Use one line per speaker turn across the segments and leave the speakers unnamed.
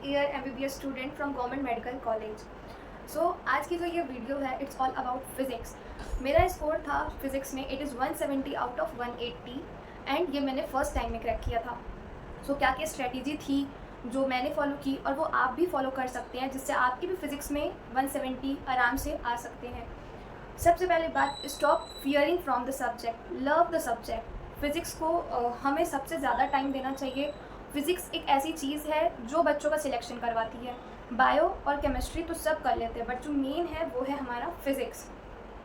Second year MBBS student from government medical college. So आज की जो ये वीडियो है इट्स ऑल अबाउट फिज़िक्स। मेरा स्कोर था फिज़िक्स में, it is 170 out of 180 and ये मैंने फर्स्ट टाइम में क्रैक किया था। सो क्या क्या स्ट्रेटजी थी जो मैंने फॉलो की और वो आप भी फॉलो कर सकते हैं, जिससे आपकी भी फिज़िक्स में 170 आराम से आ सकते हैं। सबसे पहले बात, stop fearing from the subject, love the subject. Physics को हमें सबसे ज़्यादा टाइम देना चाहिए। फ़िज़िक्स एक ऐसी चीज़ है जो बच्चों का सिलेक्शन करवाती है। बायो और केमिस्ट्री तो सब कर लेते हैं, बट जो मेन है वो है हमारा फ़िज़िक्स।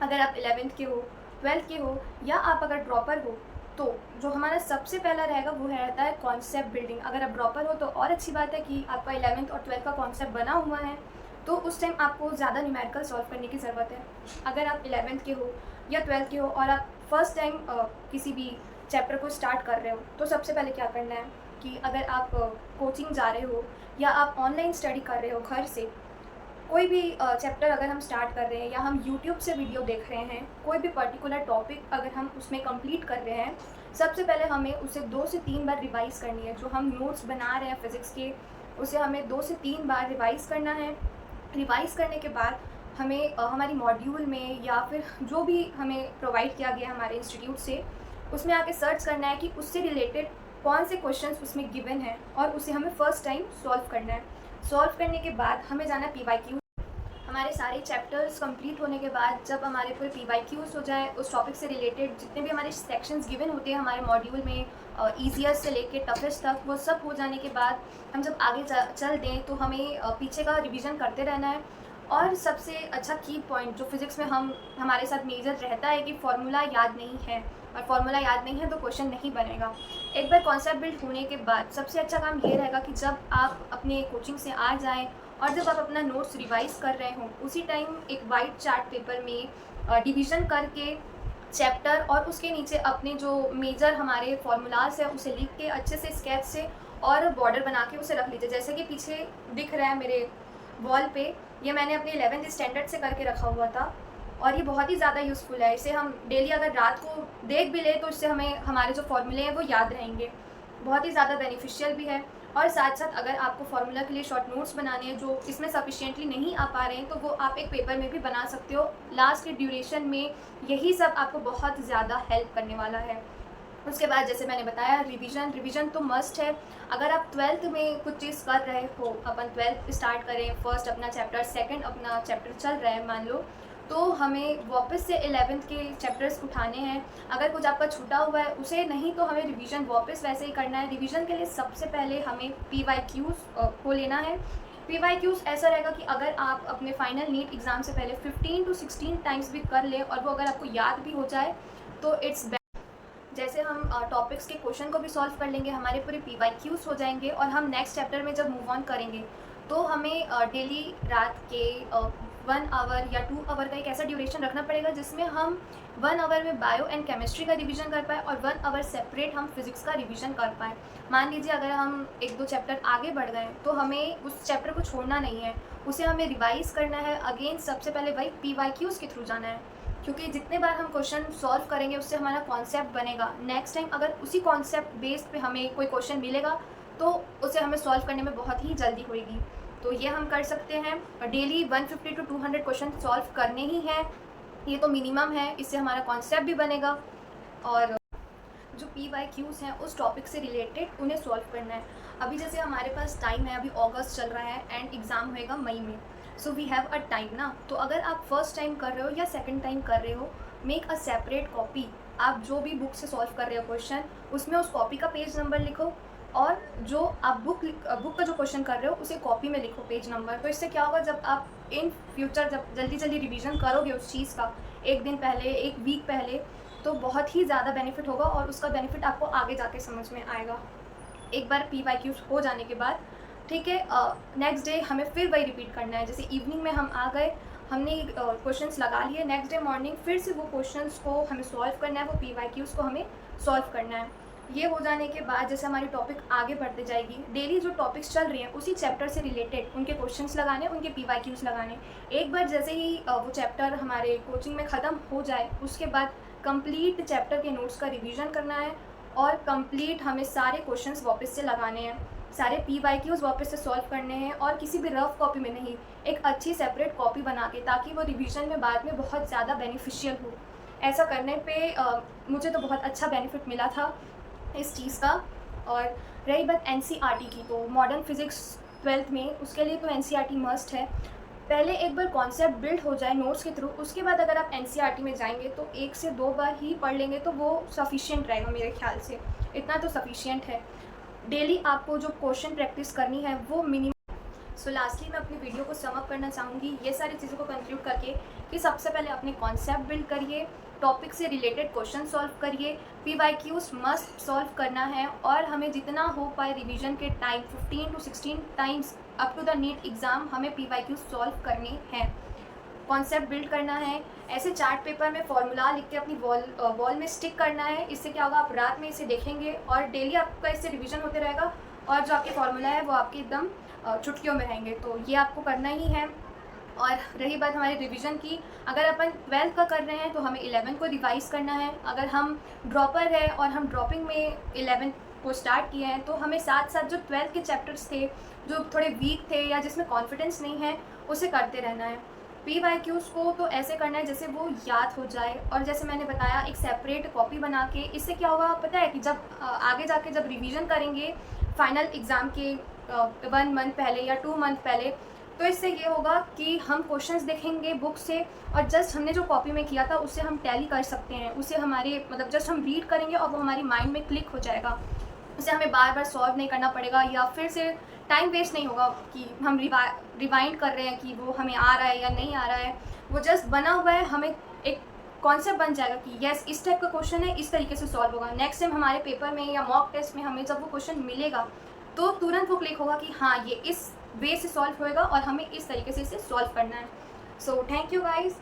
अगर आप 11th के हो, 12th के हो या आप अगर ड्रॉपर हो, तो जो हमारा सबसे पहला रहेगा वो रहता है कॉन्सेप्ट बिल्डिंग। अगर आप ड्रॉपर हो तो और अच्छी बात है कि आपका 11th और 12th का कॉन्सेप्ट बना हुआ है, तो उस टाइम आपको ज़्यादा न्यूमेरिकल सॉल्व करने की ज़रूरत है। अगर आप 11th के हो या 12th के हो और आप फर्स्ट टाइम किसी भी चैप्टर को स्टार्ट कर रहे हो, तो सबसे पहले क्या करना है कि अगर आप कोचिंग जा रहे हो या आप ऑनलाइन स्टडी कर रहे हो घर से, कोई भी चैप्टर अगर हम स्टार्ट कर रहे हैं या हम यूट्यूब से वीडियो देख रहे हैं, कोई भी पर्टिकुलर टॉपिक अगर हम उसमें कंप्लीट कर रहे हैं, सबसे पहले हमें उसे 2 से 3 बार रिवाइज़ करनी है। जो हम नोट्स बना रहे हैं फ़िज़िक्स के, उसे हमें 2 से 3 बार रिवाइज़ करना है। रिवाइज़ करने के बाद हमें हमारी मॉड्यूल में या फिर जो भी हमें प्रोवाइड किया गया है हमारे इंस्टीट्यूट से, उसमें आके सर्च करना है कि उससे रिलेटेड कौन से क्वेश्चंस उसमें गिवन हैं और उसे हमें फ़र्स्ट टाइम सॉल्व करना है। सॉल्व करने के बाद हमें जाना है PYQ। हमारे सारे चैप्टर्स कंप्लीट होने के बाद जब हमारे पूरे PYQs हो जाए, उस टॉपिक से रिलेटेड जितने भी हमारे सेक्शंस गिवन होते हैं हमारे मॉड्यूल में, ईज़िएस्ट से लेके टफेस्ट तक, वो सब हो जाने के बाद हम जब आगे चल दें तो हमें पीछे का रिवीजन करते रहना है। और सबसे अच्छा की पॉइंट जो फिज़िक्स में हमारे साथ मेजर रहता है कि फार्मूला याद नहीं है, और फार्मूला याद नहीं है तो क्वेश्चन नहीं बनेगा। एक बार कॉन्सेप्ट बिल्ड होने के बाद सबसे अच्छा काम ये रहेगा कि जब आप अपने कोचिंग से आ जाएँ और जब आप अपना नोट्स रिवाइज़ कर रहे हों, उसी टाइम एक वाइट चार्ट पेपर में डिवीज़न करके चैप्टर और उसके नीचे अपने जो मेजर हमारे फार्मूलाज है उसे लिख के अच्छे से स्केच से और बॉर्डर बना के उसे रख लीजिए। जैसे कि पीछे दिख रहा है मेरे वॉल पे, ये मैंने अपने 11th स्टैंडर्ड से करके रखा हुआ था और ये बहुत ही ज़्यादा यूज़फुल है। इसे हम डेली अगर रात को देख भी लें तो इससे हमें हमारे जो फॉर्मूले हैं वो याद रहेंगे। बहुत ही ज़्यादा बेनिफिशियल भी है। और साथ साथ अगर आपको फार्मूला के लिए शॉर्ट नोट्स बनाने हैं जो इसमें सफिशिएंटली नहीं आ पा रहे हैं, तो वो आप एक पेपर में भी बना सकते हो। लास्ट के ड्यूरेशन में यही सब आपको बहुत ज़्यादा हेल्प करने वाला है। उसके बाद जैसे मैंने बताया, रिवीजन तो मस्ट है। अगर आप 12th में कुछ चीज़ कर रहे हो, अपन 12th स्टार्ट करें, फर्स्ट अपना चैप्टर, सेकंड अपना चैप्टर चल रहा है मान लो, तो हमें वापस से 11th के चैप्टर्स उठाने हैं। अगर कुछ आपका छूटा हुआ है उसे नहीं, तो हमें रिवीजन वापस वैसे ही करना है। रिवीजन के लिए सबसे पहले हमें PYQs को लेना है। PYQs ऐसा रहेगा कि अगर आप अपने फाइनल नीट एग्ज़ाम से पहले 15 to 16 टाइम्स भी कर लें और वो अगर आपको याद भी हो जाए तो इट्स, जैसे हम टॉपिक्स के क्वेश्चन को भी सॉल्व कर लेंगे, हमारे पूरे PYQs हो जाएंगे और हम नेक्स्ट चैप्टर में जब मूव ऑन करेंगे तो हमें डेली रात के 1 आवर या 2 आवर का एक ऐसा ड्यूरेशन रखना पड़ेगा जिसमें हम 1 आवर में बायो एंड केमिस्ट्री का रिवीजन कर पाए और 1 आवर सेपरेट हम फिज़िक्स का रिवीजन कर पाएँ। मान लीजिए अगर हम 1-2 चैप्टर आगे बढ़ गए तो हमें उस चैप्टर को छोड़ना नहीं है, उसे हमें रिवाइज़ करना है। अगेन सबसे पहले वही PYQs के थ्रू जाना है, क्योंकि जितने बार हम क्वेश्चन सॉल्व करेंगे उससे हमारा कॉन्सेप्ट बनेगा। नेक्स्ट टाइम अगर उसी कॉन्सेप्ट बेस पे हमें कोई क्वेश्चन मिलेगा तो उसे हमें सॉल्व करने में बहुत ही जल्दी होएगी। तो ये हम कर सकते हैं, डेली 150 to 200 क्वेश्चन सॉल्व करने ही हैं, ये तो मिनिमम है। इससे हमारा कॉन्सेप्ट भी बनेगा और जो PYQs हैं उस टॉपिक से रिलेटेड उन्हें सॉल्व करना है। अभी जैसे हमारे पास टाइम है, अभी अगस्त चल रहा है एंड एग्ज़ाम होएगा मई में, so we have a time ना। तो अगर आप फर्स्ट टाइम कर रहे हो या सेकंड टाइम कर रहे हो, मेक अ सेपरेट कॉपी। आप जो भी बुक से सॉल्व कर रहे हो क्वेश्चन, उसमें उस कॉपी का पेज नंबर लिखो और जो आप बुक का जो क्वेश्चन कर रहे हो उसे कॉपी में लिखो पेज नंबर। तो इससे क्या होगा, जब आप इन फ्यूचर जब जल्दी जल्दी रिवीजन करोगे उस चीज़ का, एक दिन पहले, एक वीक पहले, तो बहुत ही ज़्यादा बेनिफिट होगा और उसका बेनिफिट आपको आगे जाके समझ में आएगा। एक बार PYQs हो जाने के बाद, ठीक है, नेक्स्ट डे हमें फिर वही रिपीट करना है। जैसे इवनिंग में हम आ गए, हमने क्वेश्चंस लगा लिए, नेक्स्ट डे मॉर्निंग फिर से वो क्वेश्चंस को हमें सॉल्व करना है, वो PYQs को हमें सॉल्व करना है। ये हो जाने के बाद जैसे हमारी टॉपिक आगे बढ़ते जाएगी, डेली जो टॉपिक्स चल रही हैं उसी चैप्टर से रिलेटेड उनके क्वेश्चंस लगाने, उनके PYQs लगाने। एक बार जैसे ही वो चैप्टर हमारे कोचिंग में ख़त्म हो जाए, उसके बाद कंप्लीट चैप्टर के नोट्स का रिवीजन करना है और कंप्लीट हमें सारे क्वेश्चंस वापस से लगाने हैं। सारे PYQs वापस से सॉल्व करने हैं और किसी भी रफ कॉपी में नहीं, एक अच्छी सेपरेट कॉपी बना के, ताकि वो रिवीजन में बाद में बहुत ज़्यादा बेनिफिशियल हो। ऐसा करने पे मुझे तो बहुत अच्छा बेनिफिट मिला था इस चीज़ का। और रही बात NCERT की, तो मॉडर्न फिज़िक्स 12th में, उसके लिए तो NCERT मस्ट है। पहले एक बार कॉन्सेप्ट बिल्ड हो जाए नोट्स के थ्रू, उसके बाद अगर आप NCERT में जाएंगे तो 1 से 2 बार ही पढ़ लेंगे तो वो सफिशिएंट रहेगा मेरे ख्याल से। इतना तो सफिशिएंट है। डेली आपको जो क्वेश्चन प्रैक्टिस करनी है वो मिनिमम। सो लास्टली मैं अपनी वीडियो को सम अप करना चाहूँगी ये सारी चीज़ों को कंक्लूड करके कि सबसे पहले अपने कॉन्सेप्ट बिल्ड करिए, टॉपिक से रिलेटेड क्वेश्चन सॉल्व करिए, PYQs मस्ट सॉल्व करना है, और हमें जितना हो पाए रिवीजन के time 15 to 16 times up to the NEET exam हमें PYQs सॉल्व करने हैं। कॉन्सेप्ट बिल्ड करना है, ऐसे चार्ट पेपर में फॉर्मूला लिख के अपनी वॉल में स्टिक करना है। इससे क्या होगा, आप रात में इसे देखेंगे और डेली आपका इससे रिवीजन होते रहेगा, और जो आपके फॉर्मूला है वो आपके एकदम चुटकियों में रहेंगे। तो ये आपको करना ही है। और रही बात हमारे रिवीजन की, अगर अपन 12th का कर रहे हैं तो हमें 11th को रिवाइज़ करना है। अगर हम ड्रॉपर है और हम ड्रॉपिंग में 11th को स्टार्ट किए हैं, तो हमें साथ साथ जो 12th के चैप्टर्स थे जो थोड़े वीक थे या जिसमें कॉन्फिडेंस नहीं है, उसे करते रहना है। PYQs को तो ऐसे करना है जैसे वो याद हो जाए, और जैसे मैंने बताया एक सेपरेट कॉपी बना के। इससे क्या होगा पता है कि जब आगे जाके जब रिवीजन करेंगे फाइनल एग्ज़ाम के 1 मंथ पहले या 2 मंथ पहले, तो इससे ये होगा कि हम क्वेश्चंस देखेंगे बुक से, और जस्ट हमने जो कॉपी में किया था उससे हम टैली कर सकते हैं। उसे हमारे मतलब जस्ट हम रीड करेंगे और वो हमारी माइंड में क्लिक हो जाएगा। उसे हमें बार बार सॉल्व नहीं करना पड़ेगा, या फिर से टाइम वेस्ट नहीं होगा कि हम रिवाइंड कर रहे हैं कि वो हमें आ रहा है या नहीं आ रहा है। वो जस्ट बना हुआ है, हमें एक कॉन्सेप्ट बन जाएगा कि यस इस टाइप का क्वेश्चन है, इस तरीके से सॉल्व होगा। नेक्स्ट टाइम हमारे पेपर में या मॉक टेस्ट में हमें जब वो क्वेश्चन मिलेगा तो तुरंत वो क्लिक होगा कि हाँ ये इस वे से सॉल्व होएगा और हमें इस तरीके से इसे सॉल्व करना है। सो थैंक यू गाइज,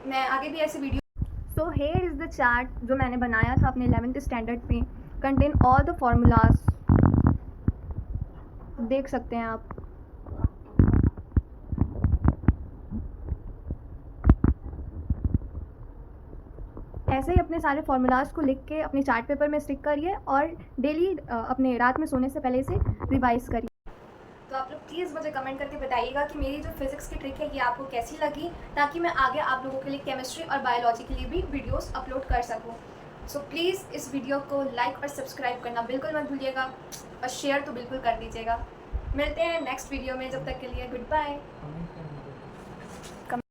मैं आगे भी ऐसे video. So here is the chart जो मैंने बनाया था अपने 11th स्टैंडर्ड में, कंटेन ऑल द फॉर्मूलाज, देख सकते हैं आप। ऐसे ही अपने सारे फार्मूलाज को लिख के अपने चार्ट पेपर में स्टिक करिए, और डेली अपने रात में सोने से पहले इसे रिवाइज करिए। तो आप लोग प्लीज़ मुझे कमेंट करके बताइएगा कि मेरी जो फिज़िक्स की ट्रिक है ये आपको कैसी लगी, ताकि मैं आगे आप लोगों के लिए केमिस्ट्री और बायोलॉजी के लिए भी वीडियोस अपलोड कर सकूं। सो प्लीज़ इस वीडियो को लाइक और सब्सक्राइब करना बिल्कुल मत भूलिएगा, और शेयर तो बिल्कुल कर दीजिएगा। मिलते हैं नेक्स्ट वीडियो में, जब तक के लिए गुड बाय।